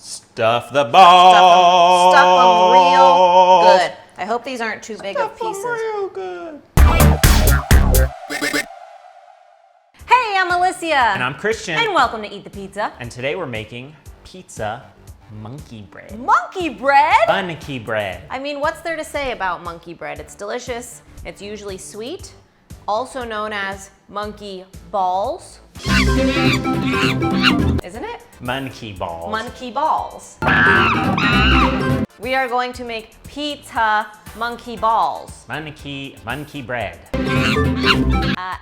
Stuff the balls. Stuff them real good. I hope these aren't too big of pieces. Real good. Hey, I'm Alicia. And I'm Christian. And welcome to Eat the Pizza. And today we're making pizza monkey bread. Monkey bread? Monkey bread. I mean, what's there to say about monkey bread? It's delicious. It's usually sweet, also known as monkey balls. Isn't it? Monkey balls. Monkey balls. We are going to make pizza monkey balls. Monkey bread.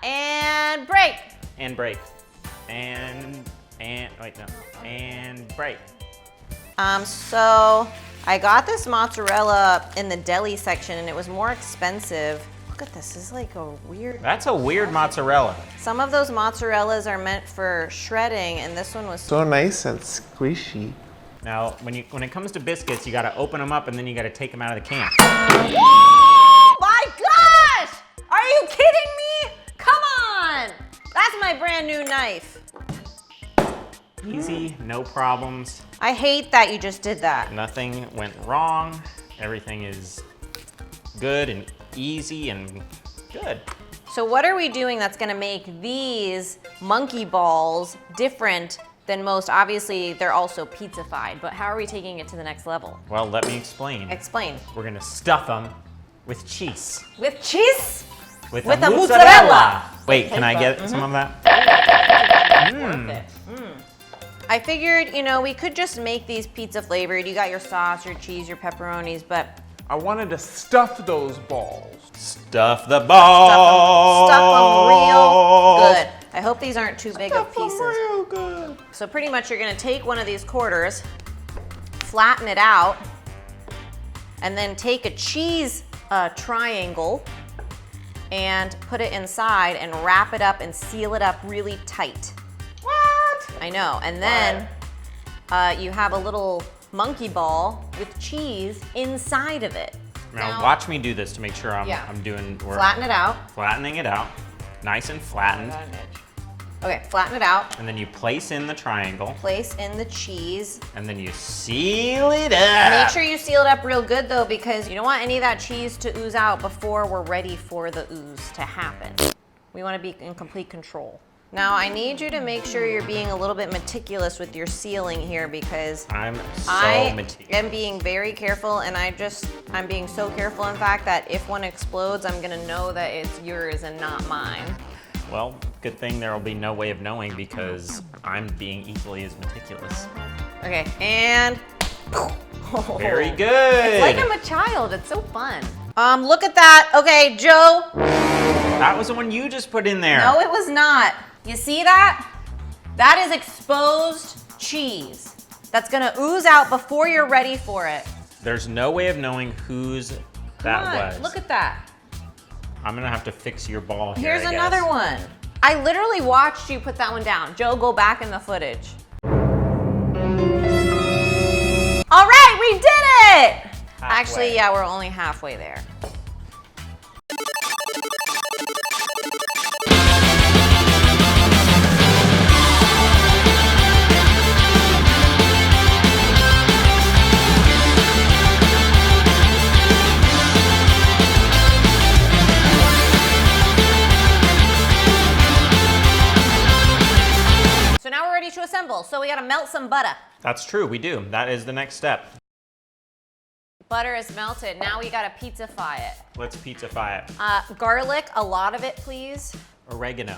And break. And break. And wait, no. And break. So I got this mozzarella in the deli section and it was more expensive. Look at this, is like a weird. That's a weird mozzarella. Some of those mozzarellas are meant for shredding and this one was so nice and squishy. Now, when it comes to biscuits, you gotta open them up and then you gotta take them out of the can. Oh my gosh! Are you kidding me? Come on! That's my brand new knife. Easy, no problems. I hate that you just did that. Nothing went wrong. Everything is good and easy and good. So what are we doing that's gonna make these monkey balls different than most? Obviously, they're also pizza-fied, but how are we taking it to the next level? Well, let me explain. Explain. We're gonna stuff them with cheese. With cheese? With a a mozzarella. Wait, can I get some of that? Worth it. I figured, we could just make these pizza flavored. You got your sauce, your cheese, your pepperonis, but I wanted to stuff those balls. Stuff the balls. stuff them real good. I hope these aren't too big of pieces. Real good. So pretty much you're gonna take one of these quarters, flatten it out, and then take a cheese triangle and put it inside and wrap it up and seal it up really tight. What? I know, and then you have a little monkey ball with cheese inside of it. Now watch me do this to make sure Yeah. we're Flatten it out. flattening it out. Nice and flattened. Okay, flatten it out. And then you place in the triangle. Place in the cheese. And then you seal it up. Make sure you seal it up real good though, because you don't want any of that cheese to ooze out before we're ready for the ooze to happen. We want to be in complete control. Now I need you to make sure you're being a little bit meticulous with your sealing here because I'm so I meticulous. am being very careful and I'm being so careful in fact that if one explodes, I'm gonna know that it's yours and not mine. Well, good thing there will be no way of knowing because I'm being equally as meticulous. Okay, and Very good. It's like I'm a child, it's so fun. Look at that. Okay, Joe. That was the one you just put in there. No, it was not. You see that? That is exposed cheese. That's gonna ooze out before you're ready for it. There's no way of knowing whose that Come on, was. look at that. I'm gonna have to fix your ball here. Here's I guess. another one. I literally watched you put that one down. Joe, go back in the footage. All right, we did it! Actually, yeah, we're only halfway there. So now we're ready to assemble. So we gotta melt some butter. That's true, we do. That is the next step. Butter is melted. Now we gotta pizza-fy it. Let's pizza-fy it. Garlic, a lot of it, please. Oregano.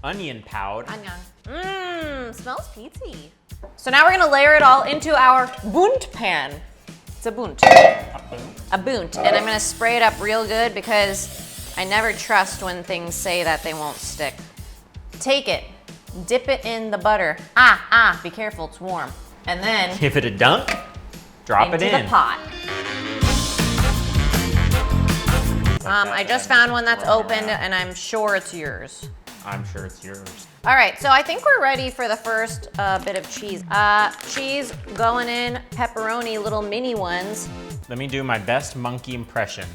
Onion powder. Onion. Mmm, smells pizzy. So now we're gonna layer it all into our bunt pan. It's a bunt. A bunt. And I'm gonna spray it up real good because I never trust when things say that they won't stick. Take it, dip it in the butter. Be careful, it's warm. And then Give it a dunk. Drop it into in. the pot. I just found one that's opened and I'm sure it's yours. I'm sure it's yours. All right, so I think we're ready for the first bit of cheese. Cheese going in, pepperoni, little mini ones. Let me do my best monkey impression.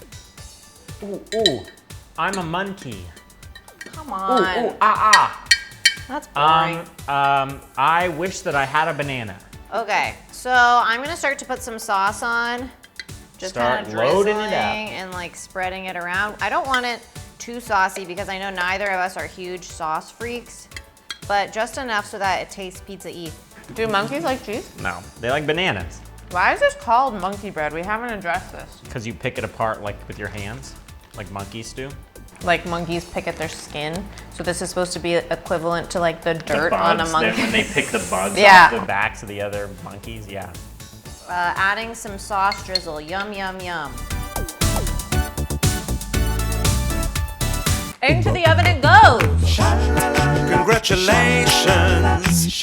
Ooh, I'm a monkey. Come on. Ah. That's boring. I wish that I had a banana. Okay, So I'm gonna start to put some sauce on. Just kind of Start loading it drizzling up. and like spreading it around. I don't want it too saucy because I know neither of us are huge sauce freaks, but just enough so that it tastes pizza-y. Do monkeys like cheese? No, they like bananas. Why is this called monkey bread? We haven't addressed this. Because you pick it apart like with your hands, like monkeys do. Like monkeys pick at their skin. So this is supposed to be equivalent to like the dirt on a monkey. When they pick the bugs Yeah. off the backs of the other monkeys, yeah. Adding some sauce drizzle. Yum, yum, yum. Into the oven it goes. Congratulations.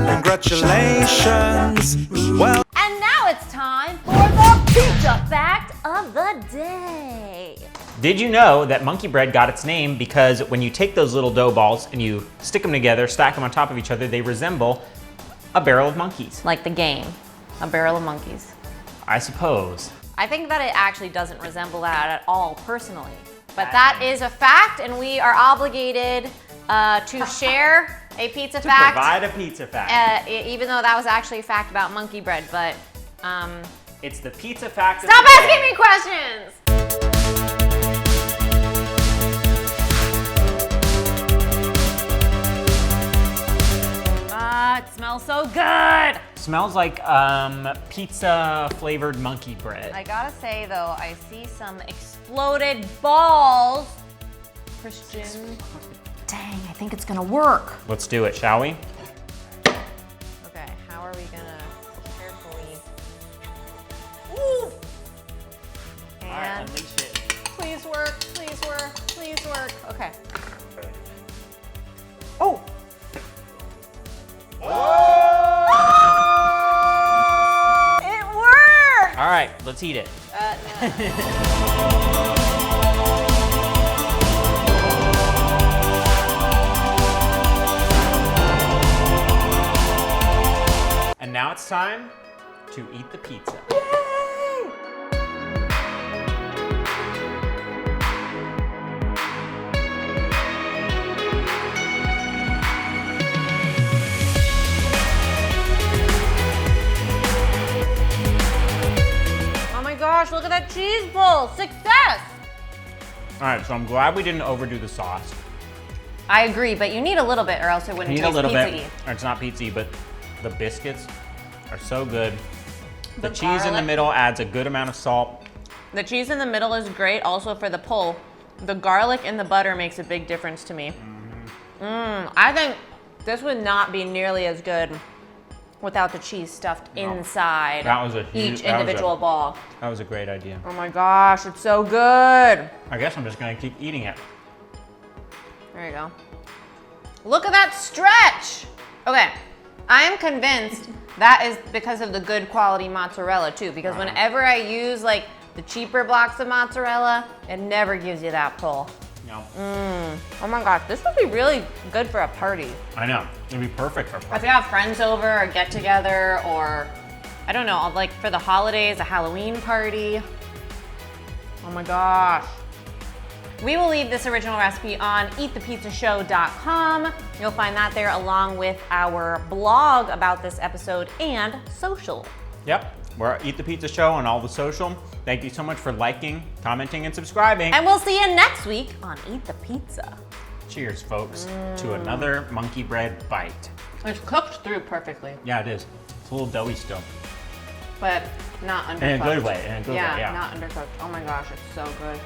Congratulations. Well, And now it's time for the pizza fact of the day. Did you know that monkey bread got its name because when you take those little dough balls and you stick them together, stack them on top of each other, they resemble a barrel of monkeys? Like the game, a barrel of monkeys. I suppose. I think that it actually doesn't resemble that at all personally. But that is a fact, and we are obligated to share a pizza fact. Provide a pizza fact. Even though that was actually a fact about monkey bread, but It's the pizza fact. stop asking me questions! It smells so good! Smells like pizza flavored monkey bread. I gotta say though, I see some exploded balls. Christian. Dang, I think it's gonna work. Let's do it, shall we? Okay, how are we gonna carefully... Ooh! And unleash it. please work, please work, please work. Okay. Oh! It worked! All right, let's eat it. No. And now it's time to eat the pizza. Oh my gosh, look at that cheese bowl! Success! All right, so I'm glad we didn't overdo the sauce. I agree, but you need a little bit or else it wouldn't Need a taste little pizza-y. bit. Or it's not pizza, but the biscuits are so good. The The cheese in the garlic. middle adds a good amount of salt. The cheese in the middle is great also for the pull. The garlic and the butter makes a big difference to me. I think this would not be nearly as good without the cheese stuffed inside That was a huge- each that was individual a- ball. That was a great idea. Oh my gosh, it's so good. I guess I'm just gonna keep eating it. There you go. Look at that stretch. Okay, I am convinced that is because of the good quality mozzarella too, because whenever I use like the cheaper blocks of mozzarella, it never gives you that pull. No. Oh my gosh, this would be really good for a party. I know. It'd be perfect for a If party. you have friends over or get together or, I don't know, like for the holidays, a Halloween party. Oh my gosh. We will leave this original recipe on eatthepizzashow.com. You'll find that there along with our blog about this episode and social. Yep. We're Eat the Pizza Show on all the social. Thank you so much for liking, commenting, and subscribing. And we'll see you next week on Eat the Pizza. Cheers, folks, to another monkey bread bite. It's cooked through perfectly, Yeah, it is. It's a little doughy still. but not undercooked. In a good way, in a good way, yeah. Not undercooked. Oh my gosh, it's so good.